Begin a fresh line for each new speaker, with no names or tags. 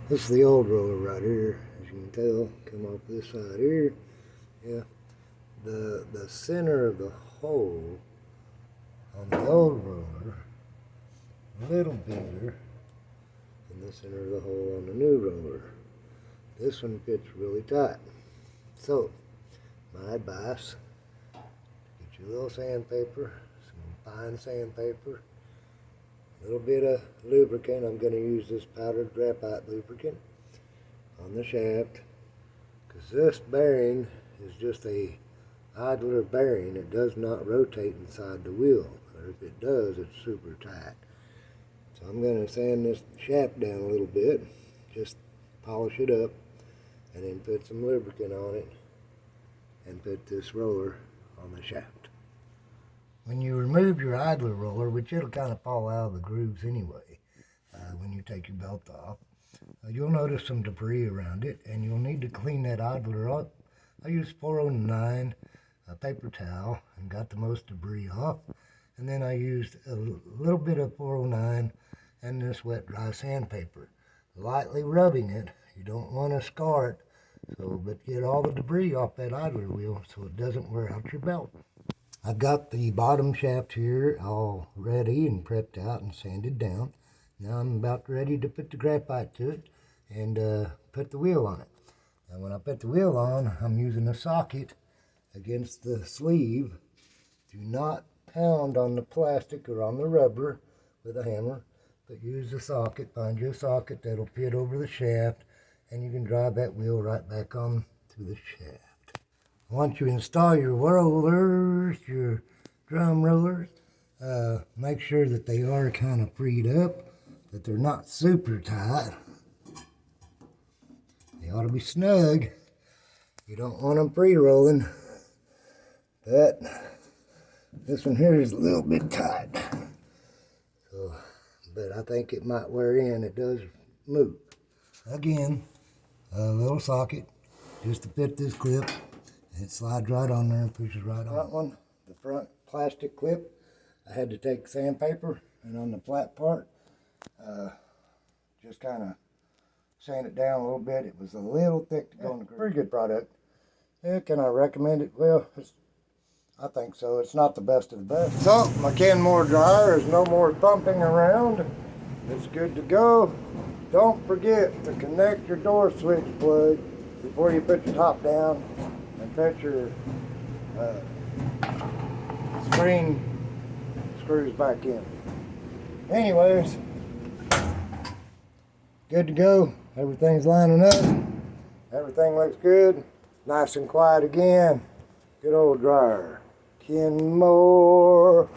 This is the old roller right here, as you can tell, come off this side here. Yeah, the center of the hole on the old roller, a little bigger than the center of the hole on the new roller. This one fits really tight. So, my advice, get you a little sandpaper, some fine sandpaper, a little bit of lubricant. I'm going to use this powdered graphite lubricant on the shaft, because this bearing is just a idler bearing. It does not rotate inside the wheel, or if it does, it's super tight. So I'm going to sand this shaft down a little bit, just polish it up, and then put some lubricant on it and put this roller on the shaft. When you remove your idler roller, which it'll kind of fall out of the grooves anyway, when you take your belt off, you'll notice some debris around it, and you'll need to clean that idler up. I used 409 paper towel and got the most debris off, and then I used a little bit of 409 and this wet dry sandpaper, lightly rubbing it. You don't want to scar it, but get all the debris off that idler wheel so it doesn't wear out your belt. I've got the bottom shaft here all ready and prepped out and sanded down. Now I'm about ready to put the graphite to it and put the wheel on it. Now when I put the wheel on, I'm using a socket against the sleeve. Do not pound on the plastic or on the rubber with a hammer, but use the socket. Find you a socket that'll fit over the shaft, and you can drive that wheel right back on to the shaft. Once you install your rollers, your drum rollers, make sure that they are kind of freed up, that they're not super tight. They ought to be snug. You don't want them pre-rolling, but this one here is a little bit tight. So, but I think it might wear in. It does move. Again, a little socket just to fit this clip. It slides right on there and pushes right on. Front one, the front plastic clip, I had to take sandpaper and on the flat part, just kind of sand it down a little bit. It was a little thick to go in the groove. Pretty good product. Yeah, can I recommend it? Well, I think so. It's not the best of the best. So, my Kenmore dryer is no more thumping around. It's good to go. Don't forget to connect your door switch plug before you put your top down and put your screen screws back in. Anyways, good to go. Everything's lining up. Everything looks good. Nice and quiet again. Good old dryer. Kenmore.